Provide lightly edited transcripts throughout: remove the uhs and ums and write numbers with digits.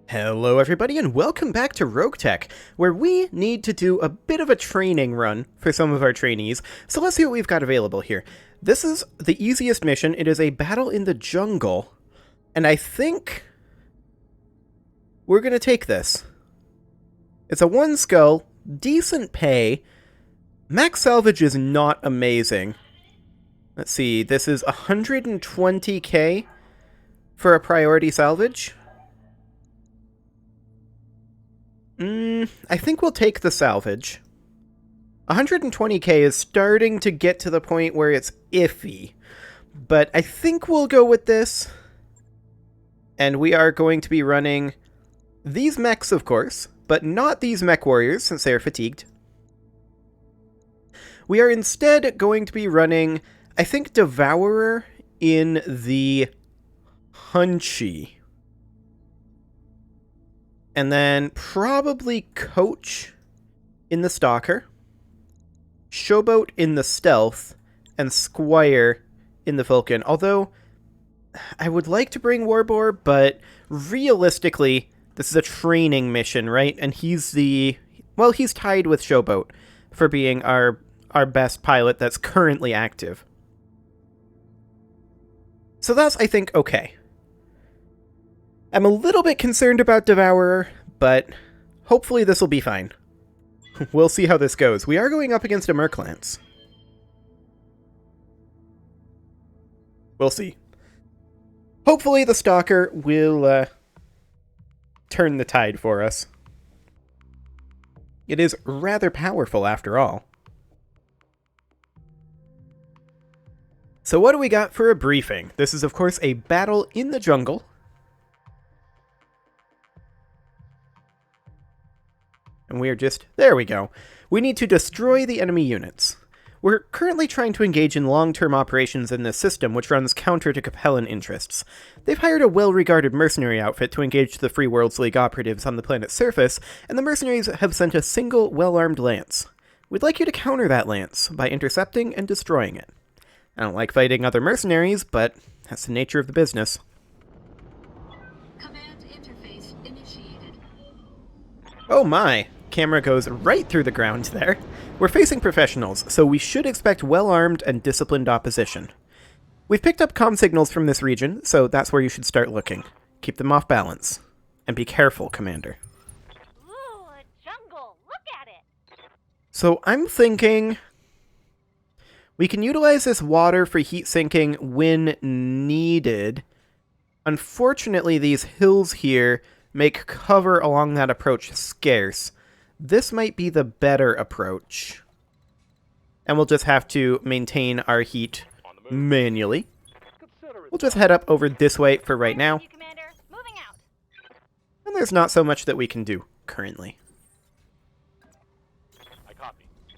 Hello everybody and welcome back to RogueTech, where we need to do a bit of a training run for some of our trainees, so let's see what we've got available here. This is the easiest mission. It is a battle in the jungle, and I think we're going to take this. It's a one skull, decent pay. Max salvage is not amazing. Let's see, this is 120k for a priority salvage. I think we'll take the salvage. 120k is starting to get to the point where it's iffy, but I think we'll go with this. And we are going to be running these mechs, of course, but not these mech warriors since they are fatigued. We are instead going to be running, I think, Devourer in the Hunchy. And then probably Coach in the Stalker, Showboat in the Stealth, and Squire in the Vulcan. Although, I would like to bring Warboar, but realistically, this is a training mission, right? And he's he's tied with Showboat for being our best pilot that's currently active. So that's, I think, okay. I'm a little bit concerned about Devourer, but hopefully this will be fine. We'll see how this goes. We are going up against a Merclance. We'll see. Hopefully the Stalker will turn the tide for us. It is rather powerful after all. So what do we got for a briefing? This is of course a battle in the jungle. And we are there we go. We need to destroy the enemy units. We're currently trying to engage in long-term operations in this system, which runs counter to Capellan interests. They've hired a well-regarded mercenary outfit to engage the Free Worlds League operatives on the planet's surface, and the mercenaries have sent a single well-armed lance. We'd like you to counter that lance by intercepting and destroying it. I don't like fighting other mercenaries, but that's the nature of the business. Command interface initiated. Oh my! Camera goes right through the ground there. We're facing professionals, so we should expect well-armed and disciplined opposition. We've picked up comm signals from this region, so that's where you should start looking. Keep them off balance. And be careful, Commander. Ooh, a jungle! Look at it! So I'm thinking we can utilize this water for heat sinking when needed. Unfortunately, these hills here make cover along that approach scarce. This might be the better approach. And we'll just have to maintain our heat manually. We'll just head up over this way for right now. And there's not so much that we can do currently.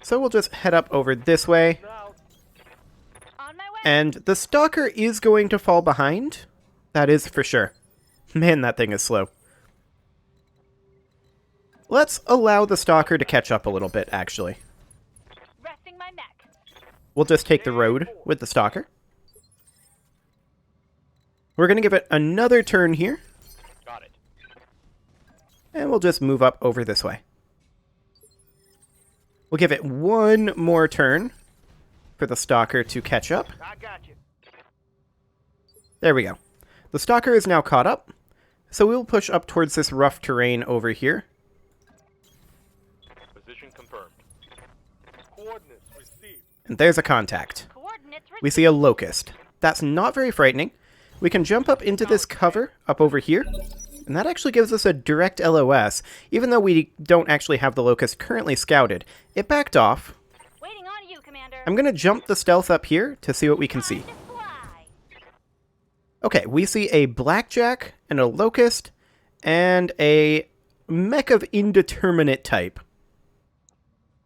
So we'll just head up over this way. And the Stalker is going to fall behind. That is for sure. Man, that thing is slow. Let's allow the Stalker to catch up a little bit, actually. Resting my neck. We'll just take the road with the Stalker. We're going to give it another turn here. Got it. And we'll just move up over this way. We'll give it one more turn for the Stalker to catch up. I got you. There we go. The Stalker is now caught up, so we'll push up towards this rough terrain over here. Position confirmed. Coordinates received. And there's a contact. We see a Locust. That's not very frightening. We can jump up into this cover up over here, and that actually gives us a direct LOS, even though we don't actually have the Locust currently scouted. It backed off. Waiting on you, Commander. I'm going to jump the stealth up here to see what we can see. Okay, we see a Blackjack and a Locust and a mech of indeterminate type.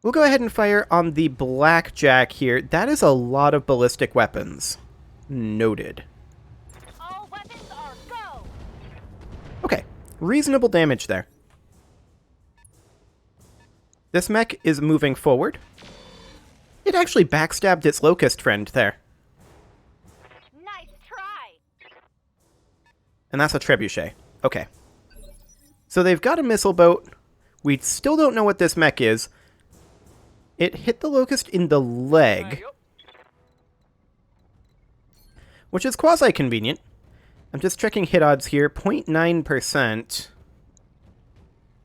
We'll go ahead and fire on the Blackjack here. That is a lot of ballistic weapons. Noted. All weapons are go. Okay, reasonable damage there. This mech is moving forward. It actually backstabbed its Locust friend there. Nice try. And that's a trebuchet. Okay. So they've got a missile boat. We still don't know what this mech is. It hit the Locust in the leg, which is quasi-convenient. I'm just checking hit odds here. 0.9%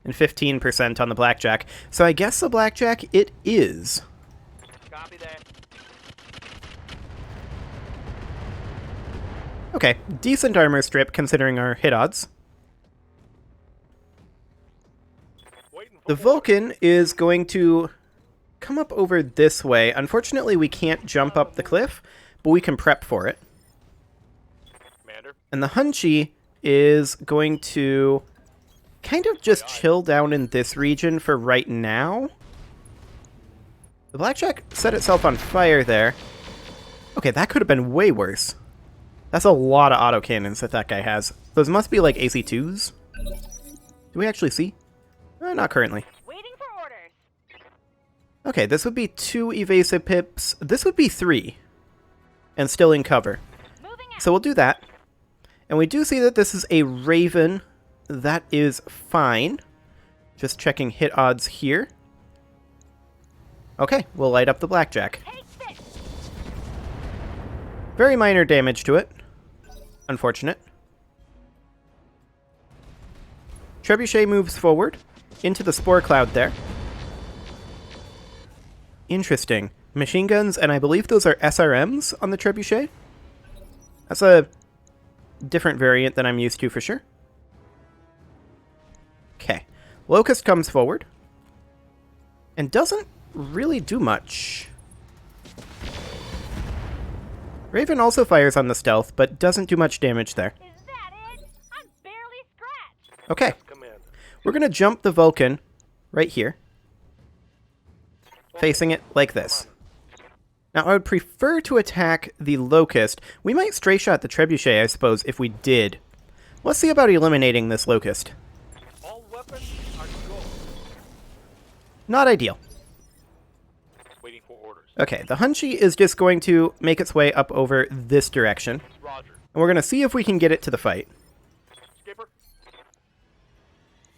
and 15% on the Blackjack. So I guess the Blackjack it is. Copy that. Okay, decent armor strip considering our hit odds. Waiting for The Vulcan is going to come up over this way. Unfortunately, we can't jump up the cliff, but we can prep for it. Commander. And the Hunchy is going to kind of just chill down in this region for right now. The Blackjack set itself on fire there. Okay, that could have been way worse. That's a lot of autocannons that guy has. Those must be like AC-2s. Do we actually see? Not currently. Waiting for orders. Okay, this would be 2 evasive pips. This would be 3. And still in cover. Moving out. So we'll do that. And we do see that this is a Raven. That is fine. Just checking hit odds here. Okay, we'll light up the Blackjack. Take this. Very minor damage to it. Unfortunate. Trebuchet moves forward into the spore cloud there. Interesting. Machine guns, and I believe those are SRMs on the Trebuchet. That's a different variant than I'm used to for sure. Okay. Locust comes forward. And doesn't really do much. Raven also fires on the stealth, but doesn't do much damage there. Is that it? I'm barely scratched. Okay. Commander. We're going to jump the Vulcan right here. Facing it like this. Now, I would prefer to attack the Locust. We might stray shot the Trebuchet, I suppose, if we did. Let's see about eliminating this Locust. All weapons are go. Not ideal. Waiting for orders. Okay, the Hunchy is just going to make its way up over this direction. Roger. And we're going to see if we can get it to the fight. Skipper.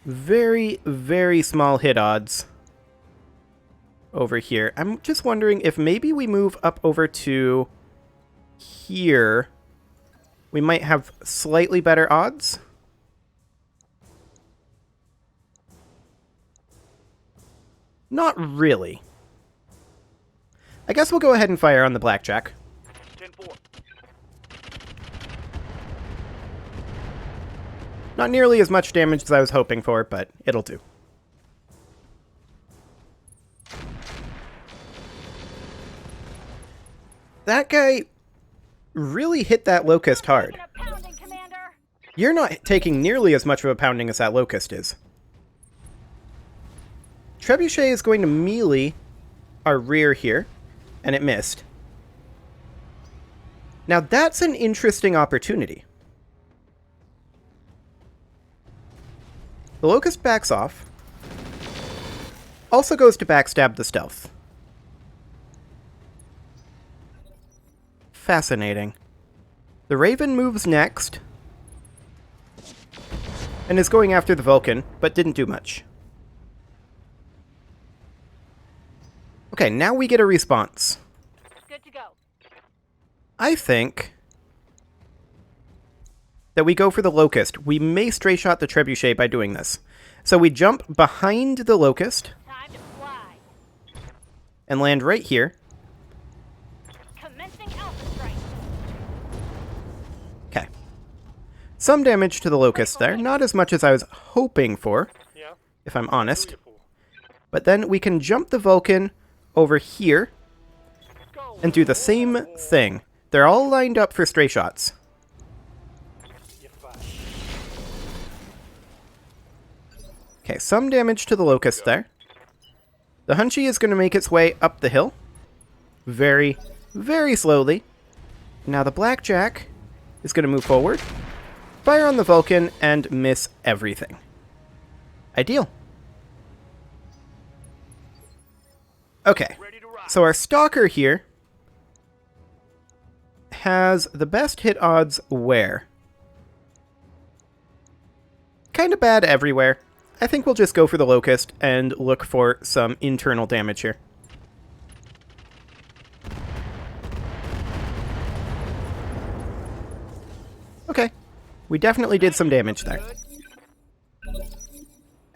Very, very small hit odds over here. I'm just wondering if maybe we move up over to here. We might have slightly better odds. Not really. I guess we'll go ahead and fire on the Blackjack. 10-4. Not nearly as much damage as I was hoping for, but it'll do. That guy really hit that Locust hard. Taking a pounding, Commander. You're not taking nearly as much of a pounding as that Locust is. Trebuchet is going to melee our rear here, and it missed. Now that's an interesting opportunity. The Locust backs off. Also goes to backstab the stealth. Fascinating. The Raven moves next. And is going after the Vulcan, but didn't do much. Okay, now we get a response. Good to go. I think that we go for the Locust. We may stray shot the Trebuchet by doing this. So we jump behind the Locust Time to fly. and land right here. Commencing Alpha Strike. Okay. Some damage to the Locust there. Not as much as I was hoping for, Yeah. if I'm honest. 3-4. But then we can jump the Vulcan over here Go. and do the same thing. They're all lined up for stray shots. You're fine. Okay, some damage to the Locust there. The Hunchy is going to make its way up the hill. Very, very slowly. Now the Blackjack is going to move forward, fire on the Vulcan, and miss everything. Ideal. Okay, Ready to rock. so our Stalker here has the best hit odds where? kind of bad everywhere. I think we'll just go for the Locust and look for some internal damage here. Okay. We definitely did some damage there.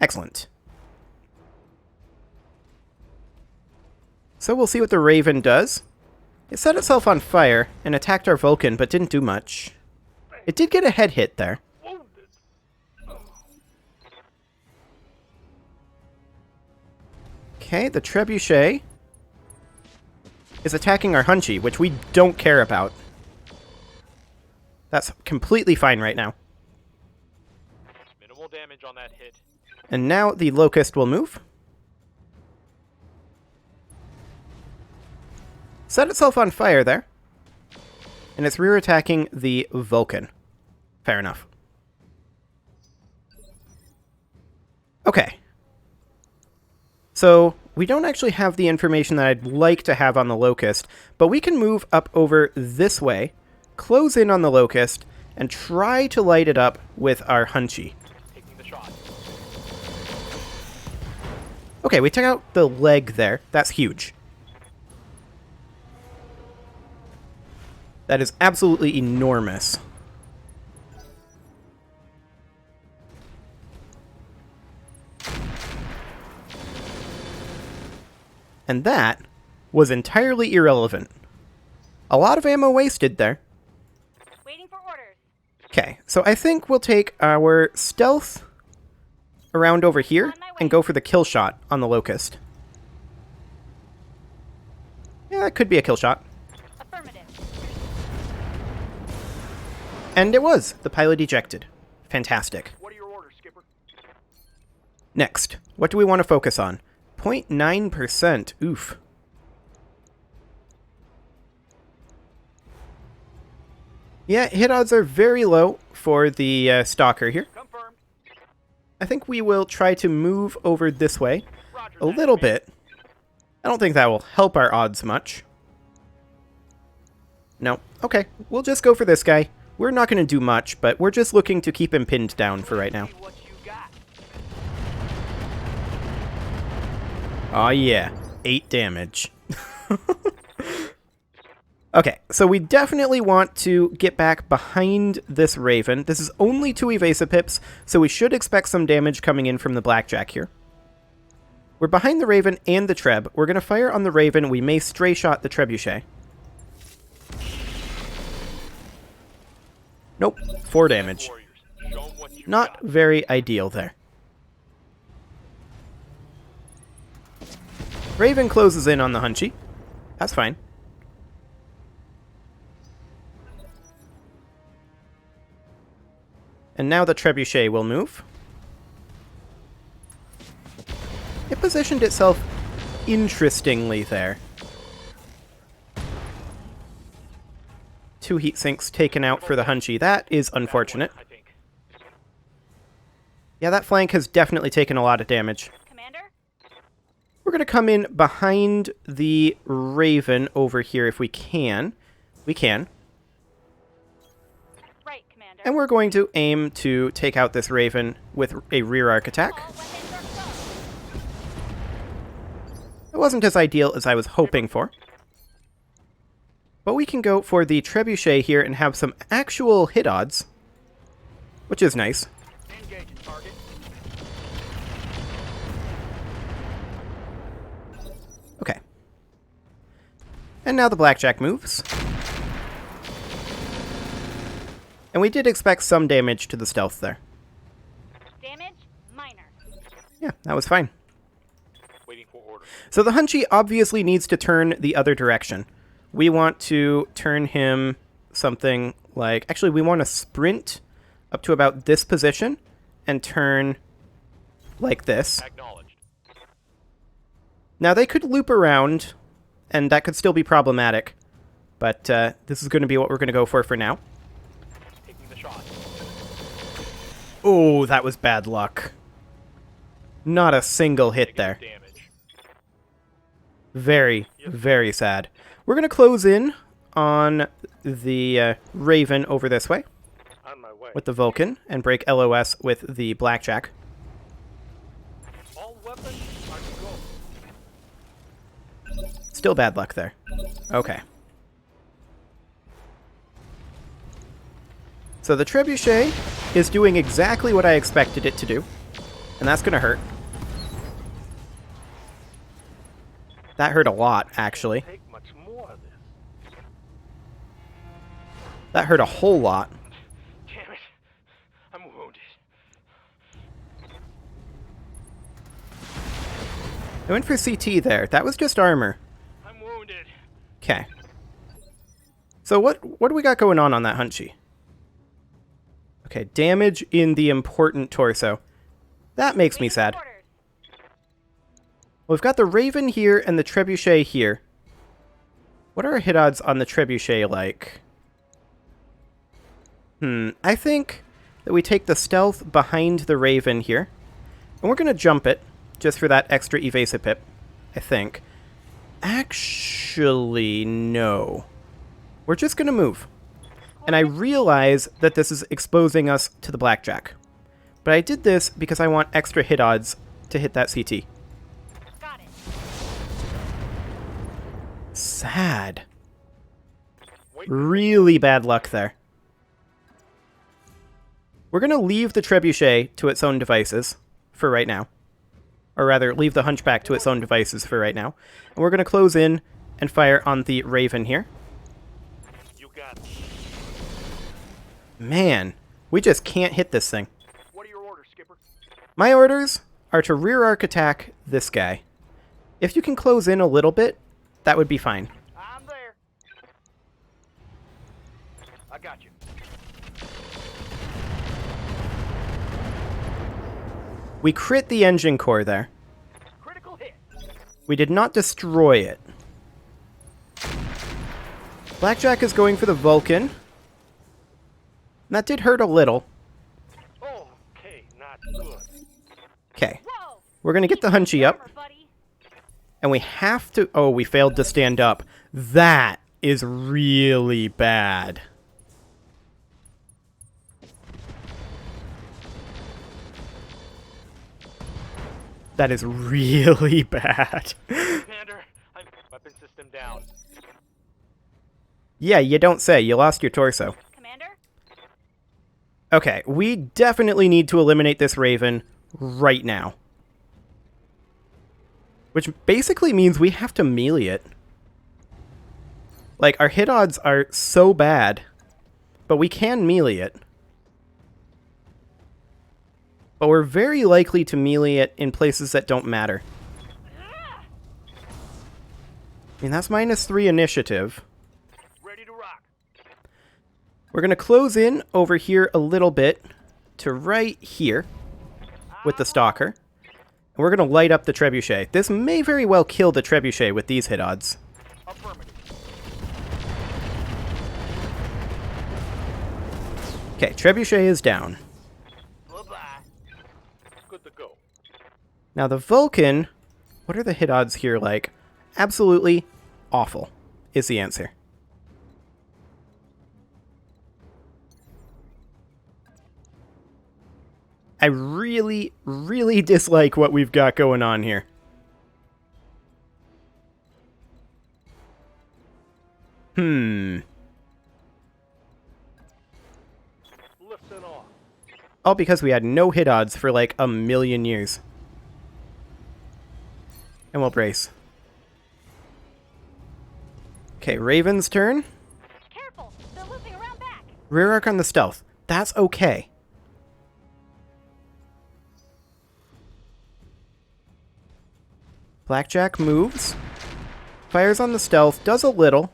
Excellent. So we'll see what the Raven does. It set itself on fire and attacked our Vulcan, but didn't do much. It did get a head hit there. Okay, the Trebuchet is attacking our Hunchy, which we don't care about. That's completely fine right now. Minimal damage on that hit. And now the Locust will move. Set itself on fire there. And it's rear attacking the Vulcan. Fair enough. Okay. So, we don't actually have the information that I'd like to have on the Locust, but we can move up over this way, close in on the Locust, and try to light it up with our Hunchy. Taking the shot. Okay, we took out the leg there. That's huge. That is absolutely enormous. And that was entirely irrelevant. A lot of ammo wasted there. Waiting for orders. Okay, so I think we'll take our stealth around over here and go for the kill shot on the Locust. Yeah, that could be a kill shot. Affirmative. And it was. The pilot ejected. Fantastic. What are your orders, Skipper? Next, what do we want to focus on? 0.9%. Oof. Yeah, hit odds are very low for the Stalker here. Confirmed. I think we will try to move over this way Roger a that, little Commander. bit. I don't think that will help our odds much. No. Okay, we'll just go for this guy. We're not going to do much, but we're just looking to keep him pinned down for right now. See what you got. Aw, yeah. 8 damage. Okay, so we definitely want to get back behind this Raven. This is only 2 evasive pips, so we should expect some damage coming in from the Blackjack here. We're behind the Raven and the Treb. We're going to fire on the Raven. We may stray shot the Trebuchet. Nope, 4 damage. Warriors, show 'em what you Not got. very ideal there. Raven closes in on the Hunchy. That's fine. And now the Trebuchet will move. It positioned itself interestingly there. 2 heat sinks taken out for the Hunchy. That is unfortunate. I think. Yeah, that flank has definitely taken a lot of damage. Commander? We're going to come in behind the Raven over here if we can. We can. Right, Commander. And we're going to aim to take out this Raven with a rear arc attack. All weapons are closed. It wasn't as ideal as I was hoping for. But we can go for the Trebuchet here and have some actual hit odds, which is nice. Engaging target. Okay. And now the Blackjack moves. And we did expect some damage to the stealth there. Damage minor. Yeah, that was fine. Waiting for orders. So the Hunchy obviously needs to turn the other direction. We want to turn him something like... Actually, we want to sprint up to about this position and turn like this. Acknowledged. Now, they could loop around, and that could still be problematic. But this is going to be what we're going to go for now. Taking the shot. Oh, that was bad luck. Not a single hit there. Damage. Very, very sad. We're going to close in on the Raven over this way. On my way. way. with the Vulcan and break LOS with the Blackjack. All weapons are go. Still bad luck there. Okay. So the Trebuchet is doing exactly what I expected it to do. And that's gonna hurt. That hurt a lot, actually. Take much more of this. That hurt a whole lot. Damn it. I'm wounded. I went for CT there. That was just armor. I'm wounded. Okay. So what do we got going on that Hunchy? Okay, damage in the important torso. That makes me sad. Orders. Well, we've got the Raven here and the Trebuchet here. What are our hit odds on the Trebuchet like? I think that we take the stealth behind the Raven here. And we're going to jump it, just for that extra evasive pip, I think. Actually, no. We're just going to move. And I realize that this is exposing us to the Blackjack. But I did this because I want extra hit odds to hit that CT. Got it. Sad. Wait. Really bad luck there. We're going to leave the Trebuchet to its own devices for right now. Or rather, leave the Hunchback to its own devices for right now. And we're going to close in and fire on the Raven here. You got it. Man, we just can't hit this thing. What are your orders, Skipper? My orders are to rear arc attack this guy. If you can close in a little bit, that would be fine. I'm there. I got you. We crit the engine core there. Critical hit. We did not destroy it. Blackjack is going for the Vulcan. And that did hurt a little. Oh, okay, not good. Okay. Whoa. We're going to get the Hunchy up. Armor, buddy. And we have to... Oh, we failed to stand up. That is really bad. That is really bad. Commander, I'm weapon system down. Yeah, you don't say. You lost your torso. Commander? Okay, we definitely need to eliminate this Raven right now. Which basically means we have to melee it. Like, our hit odds are so bad, but we can melee it. But we're very likely to melee it in places that don't matter. I mean, that's -3 initiative. Ready to rock. We're going to close in over here a little bit to right here with the Stalker. And we're going to light up the Trebuchet. This may very well kill the Trebuchet with these hit odds. Affirmative. Okay, Trebuchet is down. Bye-bye. Good to go. Now the Vulcan, what are the hit odds here like? Absolutely awful is the answer. I really, really dislike what we've got going on here. Lifting off. All because we had no hit odds for like a million years. And we'll brace. Okay, Raven's turn. Careful. They're looping around back. Rear arc on the stealth. That's okay. Blackjack moves. Fires on the stealth. Does a little.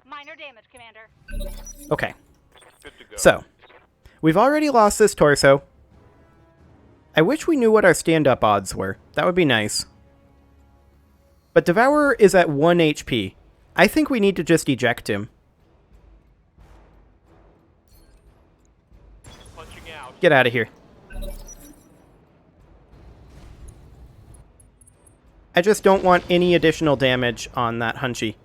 Minor damage, Commander. Okay. Good to go. So, we've already lost this torso. I wish we knew what our stand-up odds were. That would be nice. But Devourer is at 1 HP. I think we need to just eject him. Punching out. Get out of here. I just don't want any additional damage on that Hunchy.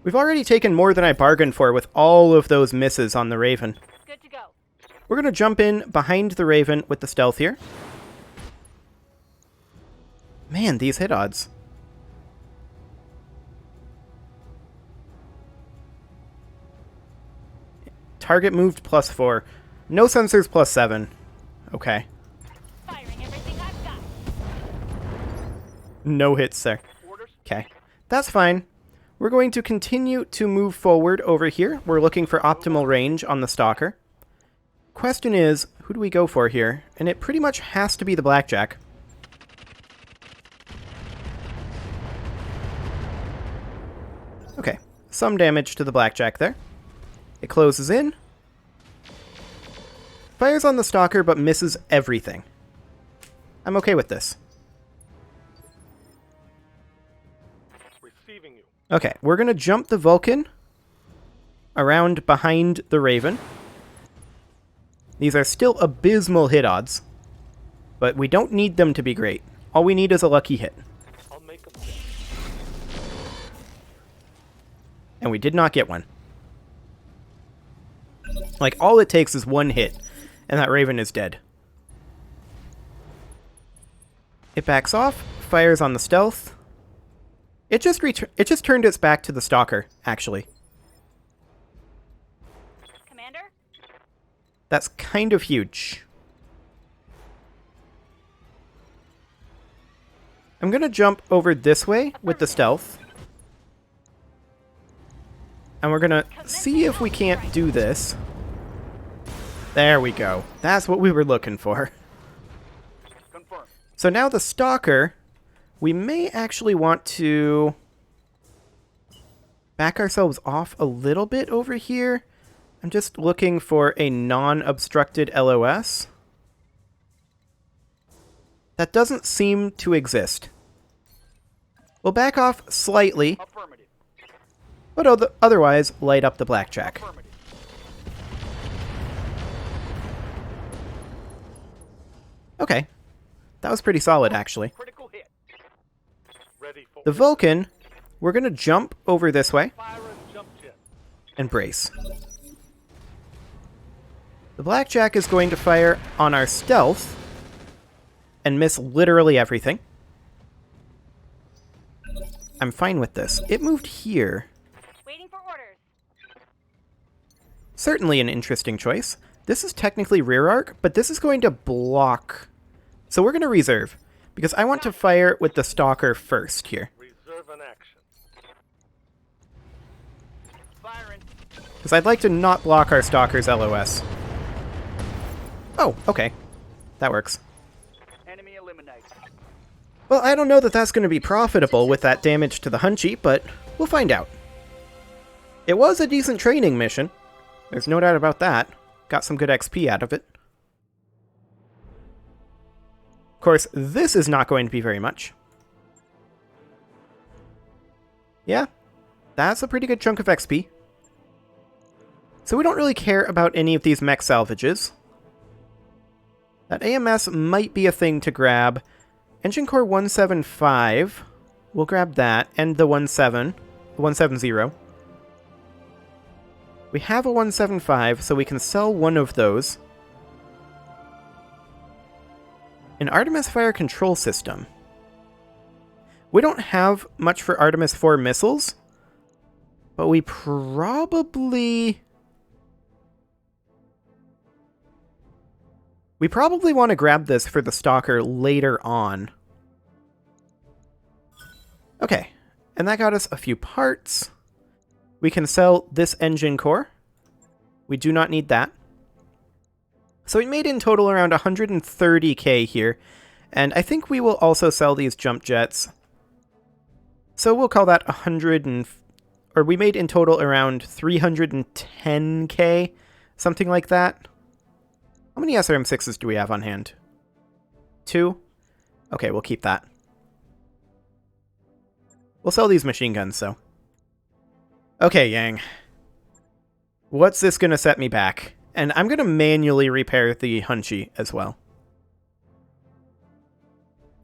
We've already taken more than I bargained for with all of those misses on the Raven. Good to go. We're going to jump in behind the Raven with the stealth here. Man, these hit odds. Target moved +4. No sensors +7. Okay. Firing everything I've got. No hits there. Orders? Okay. That's fine. We're going to continue to move forward over here. We're looking for optimal range on the Stalker. Question is, who do we go for here? And it pretty much has to be the Blackjack. Okay. Some damage to the Blackjack there. It closes in. Fires on the Stalker, but misses everything. I'm okay with this. Receiving you. Okay, we're going to jump the Vulcan around behind the Raven. These are still abysmal hit odds, but we don't need them to be great. All we need is a lucky hit. I'll make a bet. And we did not get one. Like, all it takes is one hit, and that Raven is dead. It backs off, fires on the stealth. It just turned its back to the Stalker, actually. Commander? That's kind of huge. I'm gonna jump over this way with the stealth. And we're gonna see if we can't do this. There we go. That's what we were looking for. Confirm. So now the Stalker, we may actually want to back ourselves off a little bit over here. I'm just looking for a non-obstructed LOS. That doesn't seem to exist. We'll back off slightly, Affirmative. but otherwise light up the Blackjack. Affirmative. Okay. That was pretty solid, actually. Critical hit. Ready for The Vulcan, we're going to jump over this way fire and jump jet. and brace. The Blackjack is going to fire on our stealth and miss literally everything. I'm fine with this. It moved here. Waiting for orders. Certainly an interesting choice. This is technically rear arc, but this is going to block. So we're going to reserve, because I want to fire with the Stalker first here. Reserve an action. Firing. Because I'd like to not block our Stalker's LOS. Oh, okay. That works. Enemy eliminated. Well, I don't know that that's going to be profitable with that damage to the Hunchy, but we'll find out. It was a decent training mission. There's no doubt about that. Got some good XP out of it. Of course, this is not going to be very much. Yeah, that's a pretty good chunk of XP. So we don't really care about any of these mech salvages. That AMS might be a thing to grab. Engine Core 175, we'll grab that, and the 170. We have a 175, so we can sell one of those. An Artemis Fire Control System. We don't have much for Artemis 4 missiles, but we probably want to grab this for the Stalker later on. Okay, and that got us a few parts. We can sell this engine core. We do not need that. So we made in total around 130k here, and I think we will also sell these jump jets. So we'll call that we made in total around 310k, something like that. How many SRM-6s do we have on hand? 2? Okay, we'll keep that. We'll sell these machine guns, so. Okay, Yang. What's this gonna set me back? And I'm gonna manually repair the Hunchy as well.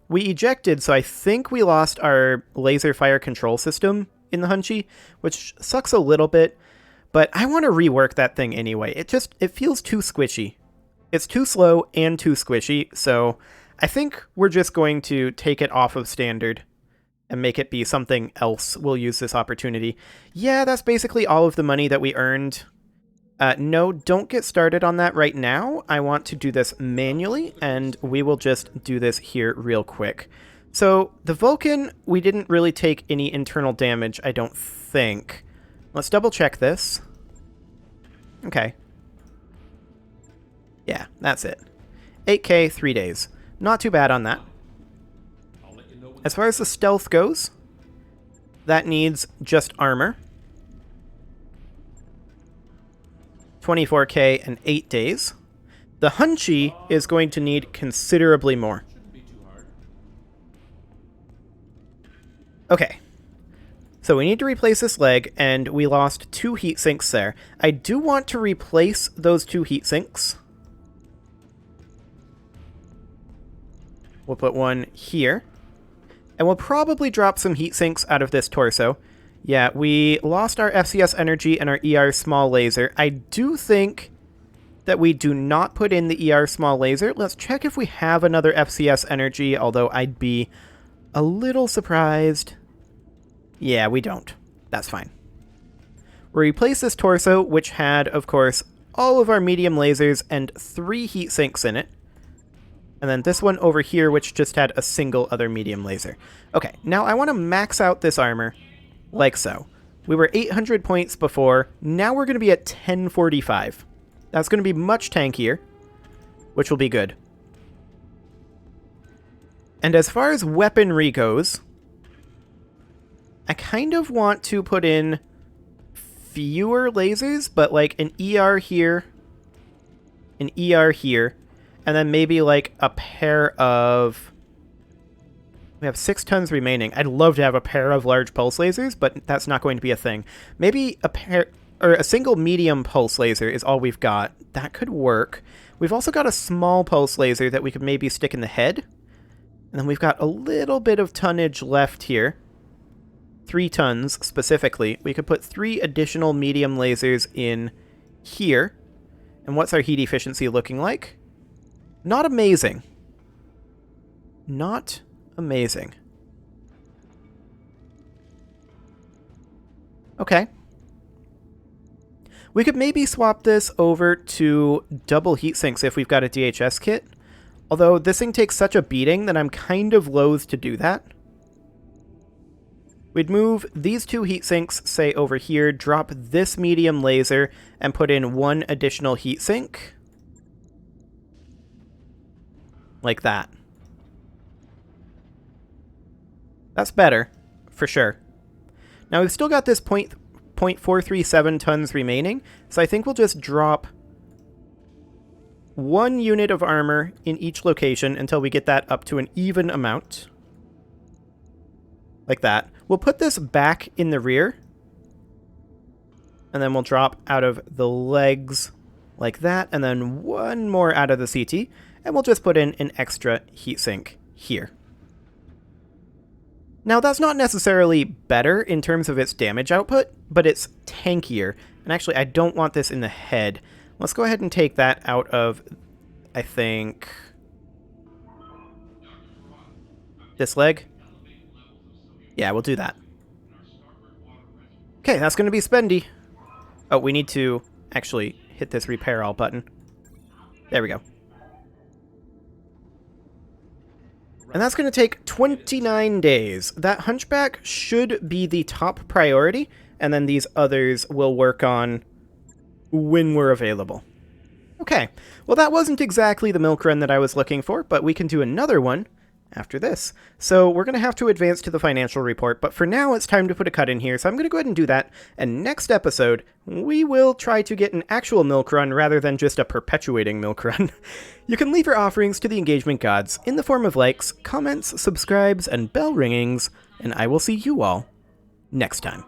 We ejected, so I think we lost our laser fire control system in the Hunchy, which sucks a little bit, but I want to rework that thing anyway. It feels too squishy. It's too slow and too squishy, so I think we're just going to take it off of standard and make it be something else. We'll use this opportunity. Yeah, that's basically all of the money that we earned. No, don't get started on that right now. I want to do this manually, and we will just do this here real quick. So, the Vulcan, we didn't really take any internal damage, I don't think. Let's double check this. Okay. Yeah, that's it. 8k, 3 days. Not too bad on that. As far as the stealth goes, that needs just armor. 24k and 8 days. The Hunchy is going to need considerably more. Okay. So we need to replace this leg, and we lost 2 heat sinks there. I do want to replace those 2 heat sinks. We'll put one here. And we'll probably drop some heat sinks out of this torso. Yeah, we lost our FCS energy and our ER small laser. I do think that we do not put in the ER small laser. Let's check if we have another FCS energy, although I'd be a little surprised. Yeah, we don't. That's fine. We'll replace this torso, which had, of course, all of our medium lasers and 3 heat sinks in it. And then this one over here, which just had a single other medium laser. Okay, now I want to max out this armor. Like so. We were 800 points before, now we're going to be at 1045. That's going to be much tankier, which will be good. And as far as weaponry goes, I kind of want to put in fewer lasers, but like an ER here, an ER here, and then maybe like a pair of... We have 6 tons remaining. I'd love to have a pair of large pulse lasers, but that's not going to be a thing. Maybe a pair, or a single medium pulse laser is all we've got. That could work. We've also got a small pulse laser that we could maybe stick in the head. And then we've got a little bit of tonnage left here. 3 tons, specifically. We could put 3 additional medium lasers in here. And what's our heat efficiency looking like? Not amazing. Not amazing. Okay. We could maybe swap this over to double heat sinks if we've got a DHS kit. Although this thing takes such a beating that I'm kind of loath to do that. We'd move these 2 heat sinks, say, over here, drop this medium laser, and put in 1 additional heat sink. Like that. That's better, for sure. Now we've still got this 0.437 tons remaining, so I think we'll just drop 1 unit of armor in each location until we get that up to an even amount. Like that. We'll put this back in the rear, and then we'll drop out of the legs like that, and then 1 more out of the CT, and we'll just put in an extra heatsink here. Now, that's not necessarily better in terms of its damage output, but it's tankier. And actually, I don't want this in the head. Let's go ahead and take that out of, I think, this leg. Yeah, we'll do that. Okay, that's going to be spendy. Oh, we need to actually hit this repair all button. There we go. And that's going to take 29 days. That Hunchback should be the top priority, and then these others will work on when we're available. Okay, well that wasn't exactly the milk run that I was looking for, but we can do another one after this. So we're going to have to advance to the financial report, but for now it's time to put a cut in here, so I'm going to go ahead and do that, and next episode we will try to get an actual milk run rather than just a perpetuating milk run. You can leave your offerings to the engagement gods in the form of likes, comments, subscribes, and bell ringings, and I will see you all next time.